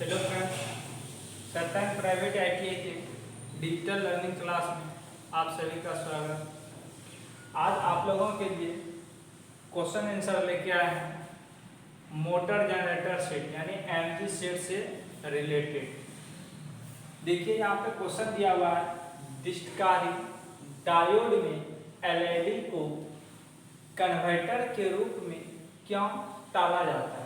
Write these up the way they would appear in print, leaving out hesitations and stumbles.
Hello friends, सत्संग private ITI के digital learning class में आप सभी का स्वागत। आज आप लोगों के लिए क्वेश्चन आंसर लेके आए हैं मोटर जनरेटर सेट यानी एमजी सेट से रिलेटेड। देखिए यहाँ पे क्वेश्चन दिया हुआ है, दीष्टकारी डायोड में एलईडी को कन्वर्टर के रूप में क्यों टाला जाता है।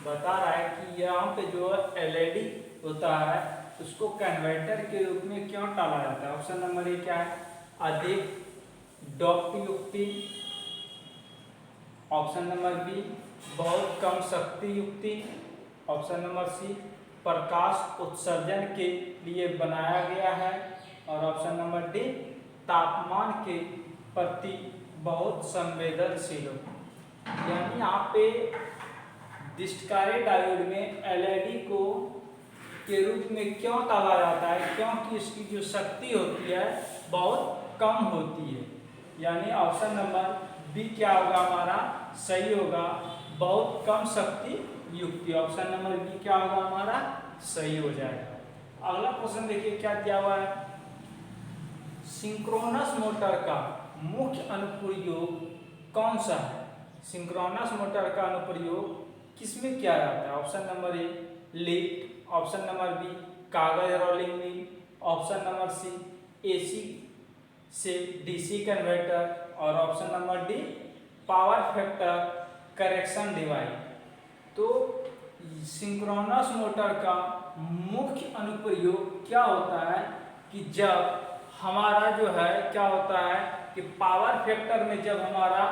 बता रहा है कि यहाँ पे जो एलईडी होता है उसको कन्वर्टर के रूप में क्यों टाला जाता है। ऑप्शन नंबर ए क्या है, अधिक डॉप्ट युक्ति। ऑप्शन नंबर बी, बहुत कम शक्ति युक्ति। ऑप्शन नंबर सी, प्रकाश उत्सर्जन के लिए बनाया गया है। और ऑप्शन नंबर डी, तापमान के प्रति बहुत संवेदनशील हो। यानी यहाँ पे दीष्टकारी डायोड में एलईडी को के रूप में क्यों टाला जाता है, क्योंकि इसकी जो शक्ति होती है बहुत कम होती है। यानी ऑप्शन नंबर बी क्या होगा हमारा सही होगा, बहुत कम शक्ति युक्ति। ऑप्शन नंबर बी क्या होगा हमारा सही हो जाएगा। अगला क्वेश्चन देखिए क्या दिया हुआ है, सिंक्रोनस मोटर का मुख्य अनुप्रयोग कौन सा है। सिंक्रोनस मोटर का अनुप्रयोग किसमें किया जाता है। Option number A lift. Option number B कागज rolling mill. Option number C AC से डीसी कन्वर्टर। और option number D power factor correction device. तो सिंक्रोनस मोटर का मुख्य अनुप्रयोग क्या होता है कि जब हमारा जो है क्या होता है कि पावर फैक्टर में जब हमारा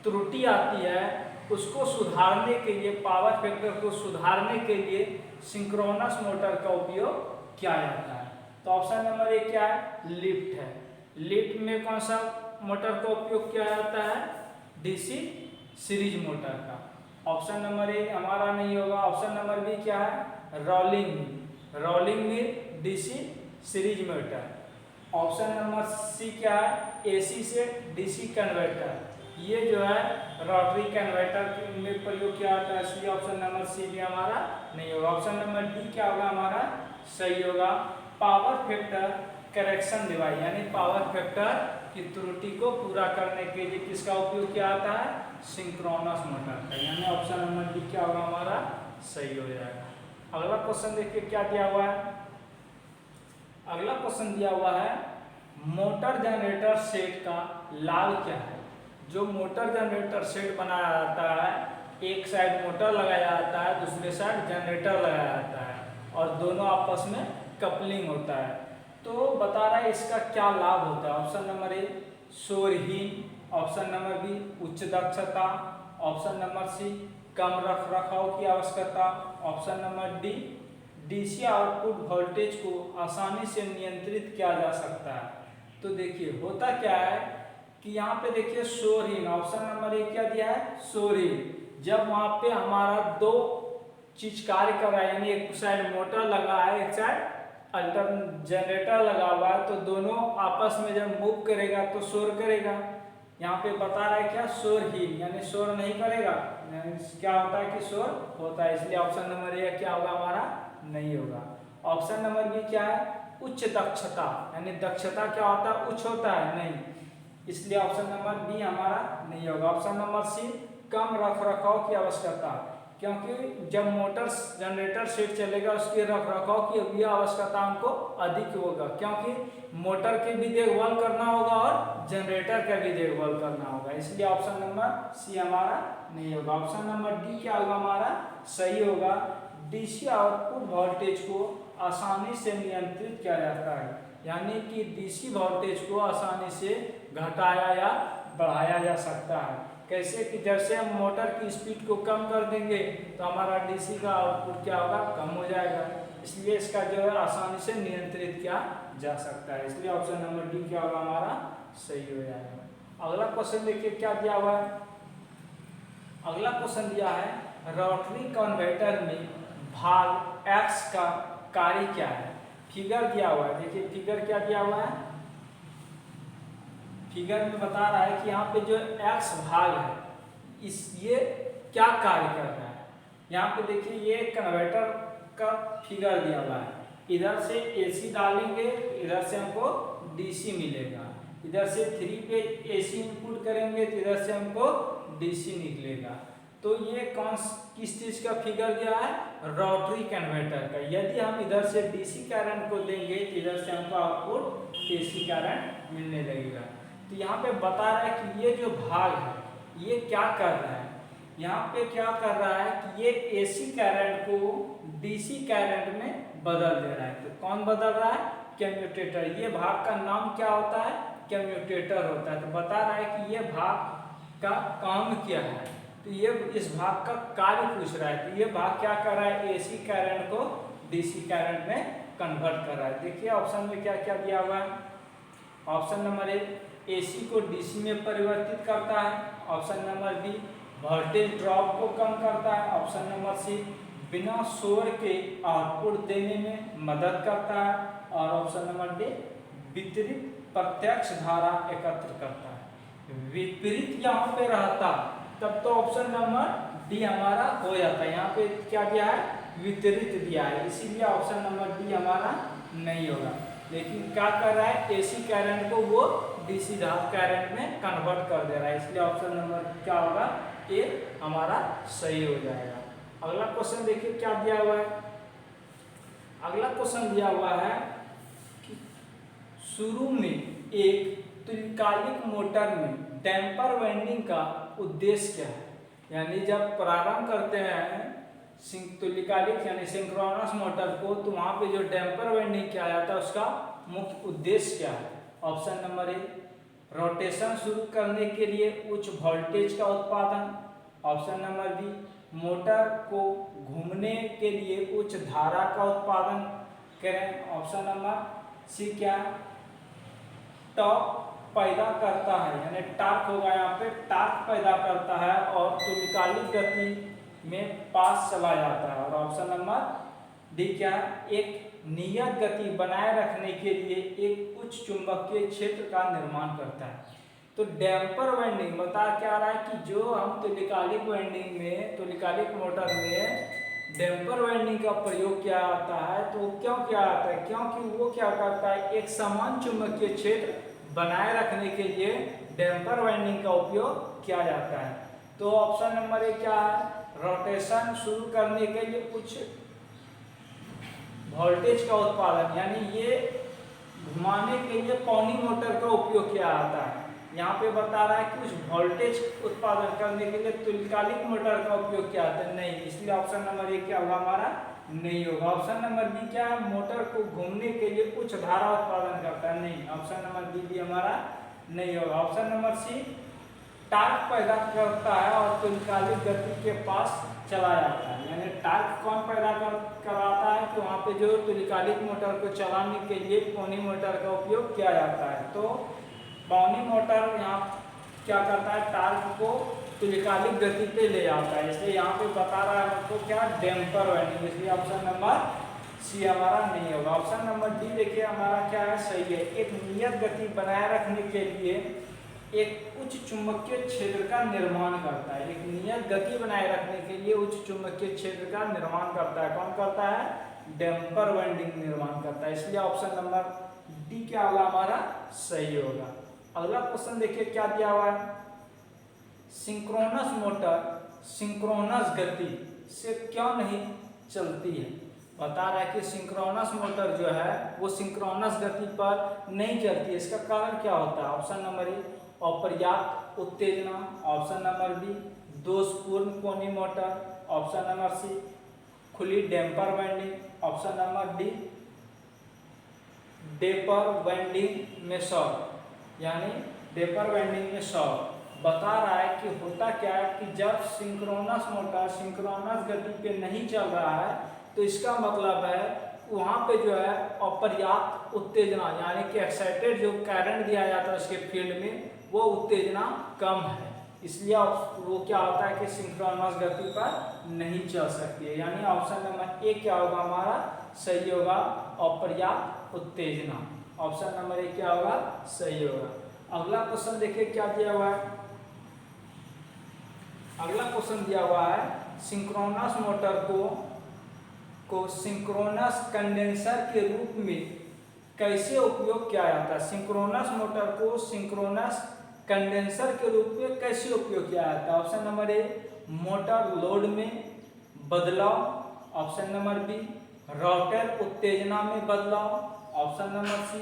त्रुटि आती है उसको सुधारने के लिए, पावर फैक्टर को सुधारने के लिए सिंक्रोनस मोटर का उपयोग किया जाता है। तो ऑप्शन नंबर ए क्या है, लिफ्ट है। लिफ्ट में कौन सा मोटर का उपयोग किया जाता है, डीसी सीरीज मोटर का। ऑप्शन नंबर ए हमारा नहीं होगा। ऑप्शन नंबर बी क्या है, rolling mill. Rolling mill DC series motor. Option number C क्या है, एसी से डीसी कन्वर्टर। ये जो है रोटरी कन्वर्टर में प्रयोग किया जाता है, इसलिए ऑप्शन नंबर सी भी हमारा नहीं होगा। ऑप्शन नंबर डी क्या होगा हमारा सही होगा, पावर फैक्टर करेक्शन डिवाइस। यानी पावर फैक्टर की त्रुटि को पूरा करने के लिए किसका उपयोग किया जाता है, सिंक्रोनस मोटर का। यानी ऑप्शन नंबर डी क्या होगा हमारा सही हो जाएगा। अगला क्वेश्चन देखिए क्या दिया हुआ है। अगला क्वेश्चन दिया हुआ है, मोटर जनरेटर सेट का लाभ क्या है। जो मोटर जनरेटर सेट बनाया जाता है, एक साइड मोटर लगाया जाता है, दूसरे साइड जनरेटर लगाया जाता है और दोनों आपस में कपलिंग होता है। तो बता रहा है इसका क्या लाभ होता है। ऑप्शन नंबर ए शोरहीन। ऑप्शन नंबर बी उच्च दक्षता। ऑप्शन नंबर सी कम रखरखाव की आवश्यकता। Option number D DC output voltage को आसानी से नियंत्रित किया जा सकता है। तो देखिए होता क्या है कि यहाँ पे देखिए शोरहीन। ऑप्शन नंबर ए क्या दिया है, शोरहीन। जब वहाँ पे हमारा दो चीज कार्य कर रहा है, यानी एक साइड मोटर लगा है, एक साइड अल्टर जनरेटर लगा हुआ है, तो दोनों आपस में जब मूव करेगा तो शोर करेगा। यहाँ पे बता रहा है क्या, शोरहीन यानी शोर नहीं करेगा। क्या होता है कि शोर होता है, इसलिए ऑप्शन नंबर ए क्या होगा हमारा नहीं होगा। ऑप्शन नंबर बी क्या है, उच्च दक्षता। यानी दक्षता क्या होता है, उच्च होता है नहीं, इसलिए ऑप्शन नंबर बी हमारा नहीं होगा। ऑप्शन नंबर सी कम रखरखाव की आवश्यकता, क्योंकि जब मोटर जनरेटर सेट चलेगा उसके रखरखाव की भी आवश्यकता हमको अधिक होगा, क्योंकि मोटर की भी देखभाल करना होगा और जनरेटर का भी देखभाल करना होगा, इसलिए ऑप्शन नंबर सी हमारा नहीं होगा। ऑप्शन नंबर डी क्या होगा हमारा सही होगा, डीसी आउटपुट वोल्टेज को आसानी से नियंत्रित किया जाता है। यानी कि डीसी वोल्टेज को आसानी से घटाया या बढ़ाया जा सकता है। कैसे कि जैसे हम मोटर की स्पीड को कम कर देंगे तो हमारा डीसी का आउटपुट क्या होगा, कम हो जाएगा, इसलिए इसका जो है आसानी से नियंत्रित किया जा सकता है, इसलिए ऑप्शन नंबर डी क्या होगा हमारा सही हो जाएगा। अगला क्वेश्चन देखिए क्या दिया हुआ है। अगला क्वेश्चन दिया है, रोटरी कन्वर्टर में भाग एक्स का कार्य क्या है। फिगर दिया हुआ है, देखिए फिगर क्या दिया हुआ है, फिगर में बता रहा है कि यहाँ पे जो एक्स भाग है इस ये क्या कार्य कर रहा है। यहाँ पे देखिए ये कन्वर्टर का फिगर दिया हुआ है, इधर से एसी डालेंगे तो इधर से हमको डीसी मिलेगा, इधर से 3 पे एसी इनपुट करेंगे तो इधर से हमको डीसी निकलेगा। तो ये किस चीज का फिगर दिया है, रोटरी कन्वर्टर का। यदि हम इधर से डीसी करंट को देंगे तो इधर से हमको आउटपुट एसी करंट मिलने लगेगा। तो यहाँ पे बता रहा है कि ये जो भाग है ये क्या कर रहा है, यहाँ पे क्या कर रहा है कि ये एसी करंट को डीसी करंट में बदल दे रहा है। तो कौन बदल रहा है, कम्यूटेटर। ये भाग का नाम क्या होता है, कम्यूटेटर होता है। तो बता रहा है कि ये भाग का काम क्या है, तो ये इस भाग का कार्य पूछ रहा है। तो ये भाग क्या कर रहा है, एसी करंट को डीसी करंट में कन्वर्ट कर रहा है। देखिए ऑप्शन में क्या क्या दिया हुआ है। ऑप्शन नंबर ए एसी को डीसी में परिवर्तित करता है। Option number B voltage drop को कम करता है। ऑप्शन नंबर सी बिना शोर के आउटपुट देने में मदद करता है। और ऑप्शन नंबर डी विपरीत प्रत्यक्ष धारा एकत्र करता है। विपरीत यहाँ पे रहता तब तो ऑप्शन नंबर डी हमारा हो जाता है। यहाँ पे क्या दिया है, विपरीत दिया है, इसीलिए ऑप्शन नंबर डी हमारा नहीं होगा। लेकिन क्या कर रहा है, एसी करंट को वो डीसी करंट में कन्वर्ट कर दे रहा है, इसलिए ऑप्शन नंबर क्या होगा, ए हमारा सही हो जाएगा। अगला क्वेश्चन देखिए क्या दिया हुआ है। अगला क्वेश्चन दिया हुआ है कि शुरू में एक तुल्यकालिक मोटर में डैम्पर वाइंडिंग का उद्देश्य क्या है। यानी जब प्रारंभ करते हैं तुल्यकालिक यानी सिंक्रोनस मोटर को, तो वहाँ पे जो डैम्पर वाइंडिंग किया जाता है उसका मुख्य उद्देश्य क्या है। ऑप्शन नंबर ए रोटेशन शुरू करने के लिए उच्च वोल्टेज का उत्पादन। ऑप्शन नंबर बी मोटर को घूमने के लिए उच्च धारा का उत्पादन करें। ऑप्शन नंबर सी क्या, टॉर्क पैदा करता है, यानी टार्क होगा यहाँ पे, टार्क पैदा करता है और तुल्यकालिक गति में पास चला जाता है। और ऑप्शन नंबर डी क्या है, एक नियत गति बनाए रखने के लिए एक उच्च चुंबकीय क्षेत्र का निर्माण करता है। तो डैम्पर वाइंडिंग बता क्या रहा है कि जो हम तुल्यकालिक वाइंडिंग में, तुल्यकालिक मोटर में डैम्पर वाइंडिंग का प्रयोग किया जाता है, तो वो क्यों किया जाता है, क्योंकि वो क्या करता है, एक समान चुंबकीय क्षेत्र बनाए रखने के लिए डैम्पर वाइंडिंग का उपयोग किया जाता है। तो ऑप्शन नंबर ए क्या है, रोटेशन शुरू करने के लिए उच्च वोल्टेज का उत्पादन, यानी ये घुमाने के लिए पौनी मोटर का उपयोग किया जाता है। यहाँ पे बता रहा है कि उस वोल्टेज उत्पादन करने के लिए तुल्यकालिक मोटर का उपयोग किया जाता है, नहीं, इसलिए ऑप्शन नंबर ए क्या होगा हमारा, नहीं होगा। ऑप्शन नंबर बी क्या है, मोटर को घूमने के लिए उच्च धारा उत्पादन करता है, नहीं, ऑप्शन नंबर बी भी हमारा नहीं होगा। ऑप्शन नंबर सी टार्क पैदा करता है और तुल्यकालिक गति के पास चला जाता है, यानी टार्क कौन पैदा कराता है कि वहाँ पे जो तुल्यकालिक मोटर को चलाने के लिए पौनी मोटर का उपयोग किया जाता है। तो पौनी मोटर यहाँ क्या करता है, टार्क को तुल्यकालिक गति पे ले जाता है, इसलिए यहाँ पे बता रहा है हमको क्या, डैम्पर वाइंडिंग, इसलिए ऑप्शन नंबर सी हमारा नहीं होगा। ऑप्शन नंबर डी देखिए हमारा क्या है, सही है, एक नियत गति बनाए रखने के लिए एक उच्च चुंबकीय क्षेत्र का निर्माण करता है, एक नियत गति बनाए रखने के लिए उच्च चुंबकीय क्षेत्र का निर्माण करता है, कौन करता है, डैम्पर वाइंडिंग निर्माण करता है, इसलिए ऑप्शन नंबर डी क्या होगा हमारा, सही होगा। अगला क्वेश्चन देखिए क्या दिया हुआ है, सिंक्रोनस मोटर सिंक्रोनस गति से क्यों नहीं चलती है। बता रहा है कि सिंक्रोनस मोटर जो है वो सिंक्रोनस गति पर नहीं चलती है, इसका कारण क्या होता है। ऑप्शन नंबर ए अपर्याप्त उत्तेजना, ऑप्शन नंबर बी दोषपूर्ण पौनी मोटर, ऑप्शन नंबर सी खुली damper winding, option number D damper winding में शॉर्ट, यानी डेपर वाइंडिंग में शॉर्ट। बता रहा है कि होता क्या है कि जब सिंक्रोनस मोटर सिंक्रोनस गति पे नहीं चल रहा है तो इसका मतलब है वहाँ पे जो है अपर्याप्त उत्तेजना, यानी कि एक्साइटेड जो करंट दिया जाता है उसके फील्ड में वो उत्तेजना कम है, इसलिए वो क्या होता है कि सिंक्रोनस गति पर नहीं चल सकती है, यानी ऑप्शन नंबर ए क्या होगा हमारा, सही होगा, अपर्याप्त उत्तेजना। ऑप्शन नंबर ए क्या होगा, सही होगा। अगला क्वेश्चन देखिए क्या दिया हुआ है। अगला क्वेश्चन दिया हुआ है सिंक्रोनस मोटर को सिंक्रोनस कंडेंसर के रूप में कैसे उपयोग किया जाता है। सिंक्रोनस मोटर को सिंक्रोनस कंडेंसर के रूप में कैसे उपयोग किया जाता है। ऑप्शन नंबर ए, मोटर लोड में बदलाव। ऑप्शन नंबर बी, रोटर उत्तेजना में बदलाव। ऑप्शन नंबर सी,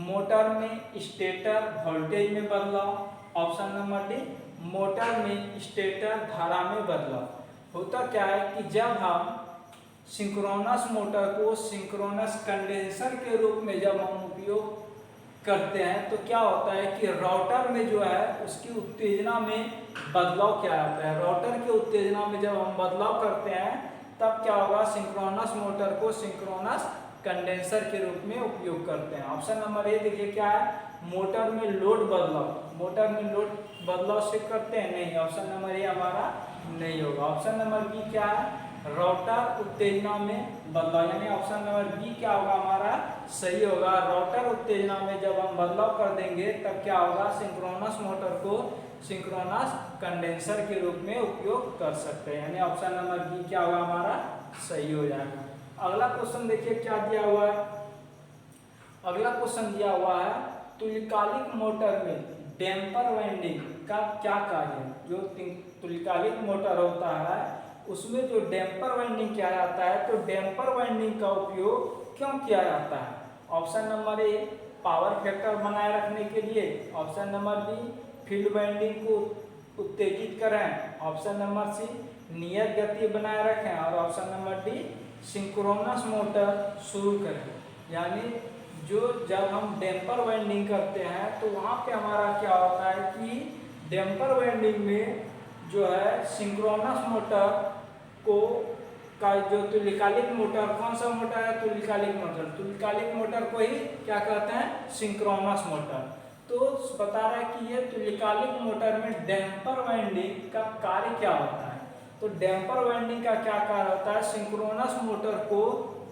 मोटर में स्टेटर वोल्टेज में बदलाव। ऑप्शन नंबर डी, मोटर में स्टेटर धारा में बदलाव। होता क्या है कि जब हम सिंक्रोनस मोटर को सिंक्रोनस कंडेंसर के रूप में जब हम उपयोग करते हैं तो क्या होता है कि रोटर में जो है उसकी उत्तेजना में बदलाव किया जाता है। रोटर की उत्तेजना में जब हम बदलाव करते हैं तब क्या होगा, सिंक्रोनस मोटर को सिंक्रोनस कंडेंसर के रूप में उपयोग करते हैं। ऑप्शन नंबर ए देखिए क्या है, मोटर में लोड बदलाव। मोटर में लोड बदलाव से करते हैं, नहीं। ऑप्शन नंबर ए हमारा नहीं होगा। ऑप्शन नंबर बी क्या है, रोटर उत्तेजना में बदलाव, यानी ऑप्शन नंबर बी क्या होगा हमारा सही होगा। रोटर उत्तेजना में जब हम बदलाव कर देंगे तब क्या होगा, सिंक्रोनस मोटर को सिंक्रोनस कंडेंसर के रूप में उपयोग कर सकते हैं, यानी ऑप्शन नंबर बी क्या होगा हमारा सही हो जाएगा। अगला क्वेश्चन देखिए क्या दिया हुआ है। अगला क्वेश्चन दिया हुआ है, तुल्यकालिक मोटर में डैम्पर वाइंडिंग का क्या कार्य है। जो तुल्यकालिक मोटर होता है उसमें जो डैम्पर वाइंडिंग किया जाता है, तो डैम्पर वाइंडिंग का उपयोग क्यों किया जाता है। Option number A, power factor बनाए रखने के लिए। Option number B, field winding को उत्तेजित करें। ऑप्शन नंबर सी, नियत गति बनाए रखें। और option number D, synchronous motor शुरू करें। यानी जो जब हम डैम्पर वाइंडिंग करते हैं तो वहाँ पे हमारा क्या होता है कि डैम्पर वाइंडिंग में जो है सिंक्रोनस मोटर को का जो तुल्यकालिक मोटर, कौन सा मोटर है, तुल्यकालिक मोटर। तुल्यकालिक मोटर को ही क्या कहते हैं, सिंक्रोनस मोटर। तो बता रहा है कि ये तुल्यकालिक मोटर में डैम्पर वाइंडिंग का कार्य क्या होता है। तो डैम्पर वाइंडिंग का क्या कार्य होता है, सिंक्रोनस मोटर को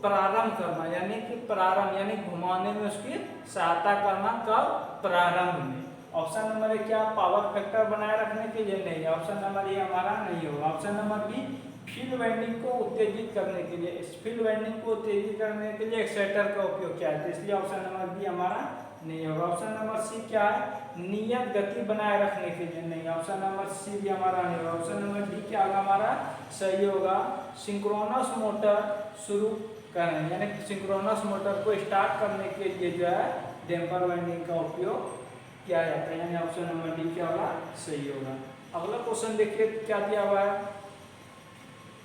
प्रारंभ करना, यानी कि प्रारंभ यानी घुमाने में उसकी सहायता करना, कब, प्रारंभ में। ऑप्शन नंबर ए क्या, पावर फैक्टर बनाए रखने के लिए, नहीं। ऑप्शन नंबर ए हमारा नहीं होगा। Option number B, field winding को उत्तेजित करने के लिए। इस फील्ड वाइंडिंग को उत्तेजित करने के लिए एक्साइटर का उपयोग किया है, तो इसलिए ऑप्शन नंबर बी हमारा नहीं होगा। ऑप्शन नंबर सी क्या है, नियत गति बनाए रखने के लिए, नहीं। ऑप्शन नंबर सी भी हमारा नहीं होगा। ऑप्शन नंबर डी क्या होगा हमारा सही होगा, सिंक्रोनस मोटर शुरू करें, यानी सिंक्रोनस मोटर को स्टार्ट करने के लिए जो है डैम्पर वाइंडिंग का उपयोग किया जाता है, यानी ऑप्शन नंबर डी क्या होगा सही होगा। अगला क्वेश्चन देखिए क्या दिया हुआ है।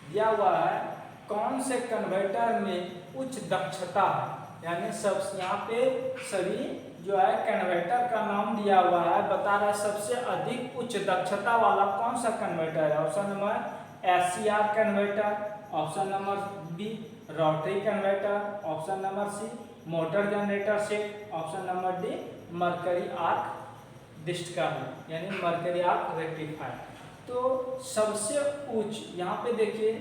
दिया हुआ है, कौन से कन्वर्टर में उच्च दक्षता है, यानी सब यहाँ पे सभी जो है कन्वर्टर का नाम दिया हुआ है। बता रहा है सबसे अधिक उच्च दक्षता वाला कौन सा कन्वर्टर है। Option number SCR converter. Option number B, rotary converter. Option number C, motor generator set. Option number D, mercury arc discharge, यानी मरकरी आर्क रेक्टिफायर। तो सबसे उच्च यहाँ पे देखिए,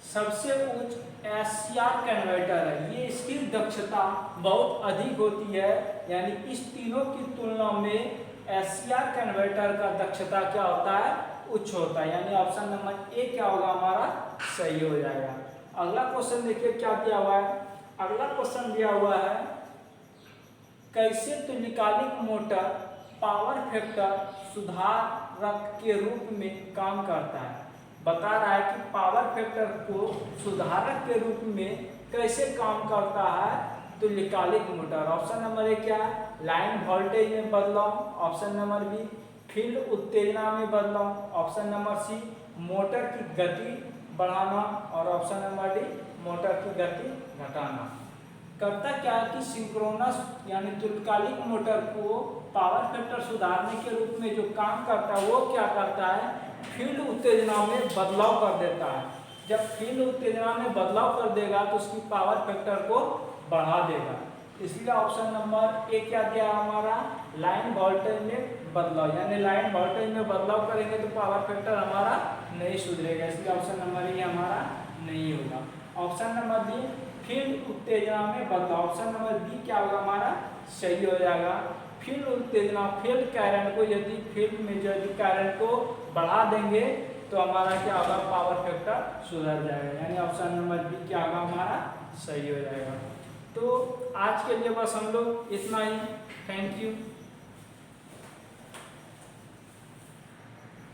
सबसे उच्च एससीआर कन्वर्टर है, ये इसकी दक्षता बहुत अधिक होती है, यानी इस तीनों की तुलना में एससीआर कन्वर्टर का दक्षता क्या होता है, उच्च होता है, यानी ऑप्शन नंबर ए क्या होगा हमारा सही हो जाएगा। अगला क्वेश्चन देखिए क्या दिया हुआ है। अगला क्वेश्चन दिया हुआ है, कैसे तुल्यकालिक मोटर पावर फैक्टर सुधारक के रूप में काम करता है। बता रहा है कि पावर फैक्टर को सुधारक के रूप में कैसे काम करता है तुल्यकालिक मोटर। ऑप्शन नंबर ए क्या है, लाइन वोल्टेज में बदलाव। ऑप्शन नंबर बी, फील्ड उत्तेजना में बदलाव। ऑप्शन नंबर सी, मोटर की गति बढ़ाना। और ऑप्शन नंबर डी, मोटर की गति घटाना। करता क्या है कि सिंक्रोनस यानी तुल्यकालिक मोटर को पावर फैक्टर सुधारने के रूप में जो काम करता है वो क्या करता है, फील्ड उत्तेजना में बदलाव कर देता है। जब फील्ड उत्तेजना में बदलाव कर देगा तो उसकी पावर फैक्टर को बढ़ा देगा। इसलिए ऑप्शन नंबर ए क्या दिया हमारा, लाइन वोल्टेज में बदलाव, यानी लाइन वोल्टेज में बदलाव करेंगे तो पावर फैक्टर हमारा नहीं सुधरेगा, इसलिए ऑप्शन नंबर ए हमारा नहीं होगा। ऑप्शन नंबर बी, फील्ड उत्तेजना में बदलाव। ऑप्शन नंबर बी क्या होगा हमारा सही हो जाएगा। फील्ड उत्तेजना, फील्ड करंट को यदि फील्ड में यदि करंट को बढ़ा देंगे तो हमारा क्या होगा, पावर फैक्टर सुधर जाएगा, यानी ऑप्शन नंबर बी क्या होगा हमारा सही हो जाएगा। तो आज के लिए बस हम लोग इतना ही। Thank you.